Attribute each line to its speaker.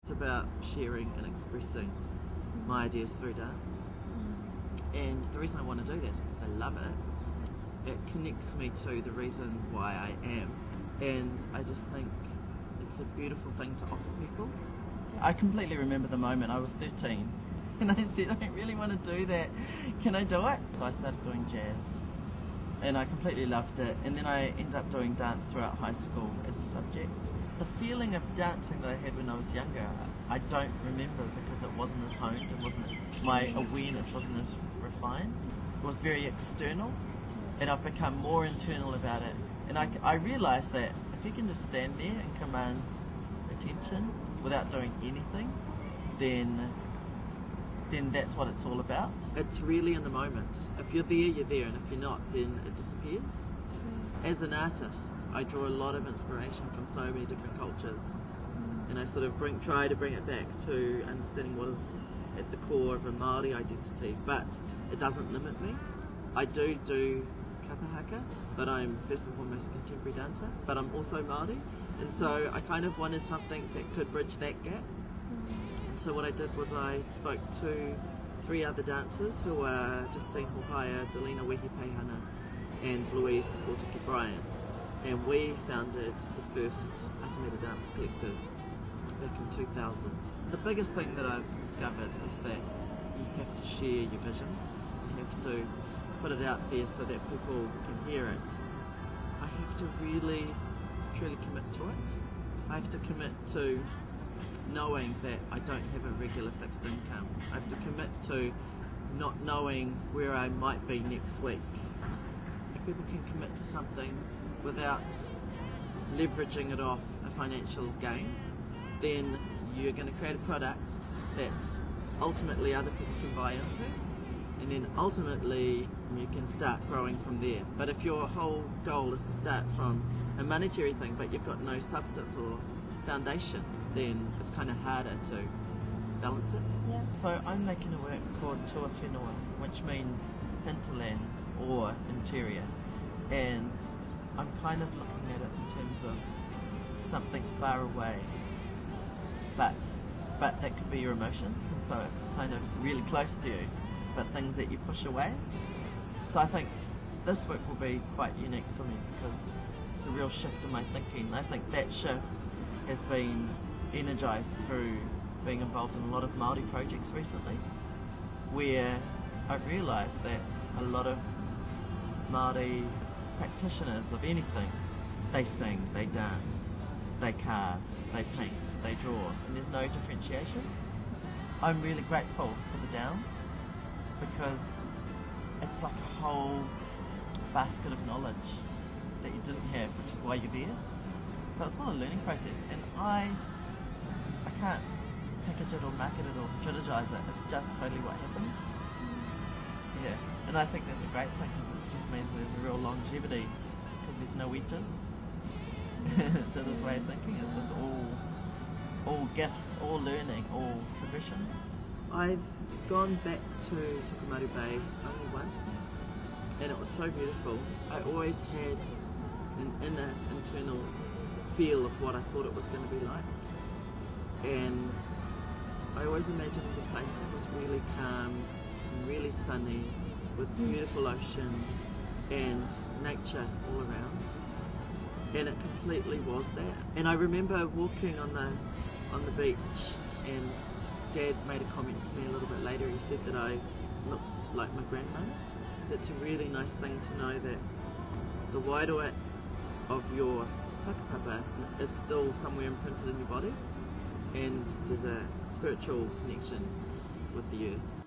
Speaker 1: It's about sharing and expressing my ideas through dance. And the reason I want to do that is because I love it. It connects me to the reason why I am. And I just think it's a beautiful thing to offer people. I completely remember the moment I was 13 and I said, I really want to do that. Can I do it? So I started doing jazz and I completely loved it. And then I ended up doing dance throughout high school as a subject. The feeling of dancing that I had when I was younger, I don't remember because it wasn't as honed, my awareness wasn't as refined. It was very external, and I've become more internal about it. And I realised that if you can just stand there and command attention without doing anything, then that's what it's all about. It's really in the moment. If you're there, you're there, and if you're not, then it disappears. As an artist, I draw a lot of inspiration from so many different cultures, and I sort of try to bring it back to understanding what is at the core of a Māori identity, but it doesn't limit me. I do kapahaka, but I'm first and foremost a contemporary dancer, but I'm also Māori, and so I kind of wanted something that could bridge that gap. And so what I did was I spoke to 3 other dancers who are Justine Hohaia, Delina Wehi-Peihana and Louise Portaki-Bryan, and we founded the first Atamata Dance Collective back in 2000. The biggest thing that I've discovered is that you have to share your vision. You have to put it out there so that people can hear it. I have to really, truly commit to it. I have to commit to knowing that I don't have a regular fixed income. I have to commit to not knowing where I might be next week. If people can commit to something without leveraging it off a financial gain, then you're going to create a product that ultimately other people can buy into, and then ultimately you can start growing from there. But if your whole goal is to start from a monetary thing but you've got no substance or foundation, then it's kind of harder to balance it.
Speaker 2: Yeah.
Speaker 1: So I'm making a work called Tua Whenua, which means hinterland or interior, and I'm kind of looking at it in terms of something far away, but that could be your emotion, and so it's kind of really close to you, but things that you push away. So I think this work will be quite unique for me because it's a real shift in my thinking. I think that shift has been energised through being involved in a lot of Māori projects recently, where I've realised that a lot of Māori practitioners of anything, they sing, they dance, they carve, they paint, they draw, and there's no differentiation. I'm really grateful for the Downs because it's like a whole basket of knowledge that you didn't have, which is why you're there. So it's all a learning process, and I can't package it or market it or strategize it. It's just totally what happens. Yeah, and I think that's a great thing because it just means there's a real longevity because there's no wedges to this way of thinking. It's just all gifts, all learning, all progression. I've gone back to Tukumari Bay only once, and it was so beautiful. I always had an inner, internal feel of what I thought it was going to be like, and I always imagined a place that was really calm and really sunny with beautiful ocean and nature all around, and it completely was that. And I remember walking on the beach, and Dad made a comment to me a little bit later. He said that I looked like my grandma. That's a really nice thing to know, that the wairoa of your whakapapa is still somewhere imprinted in your body, and there's a spiritual connection with the earth.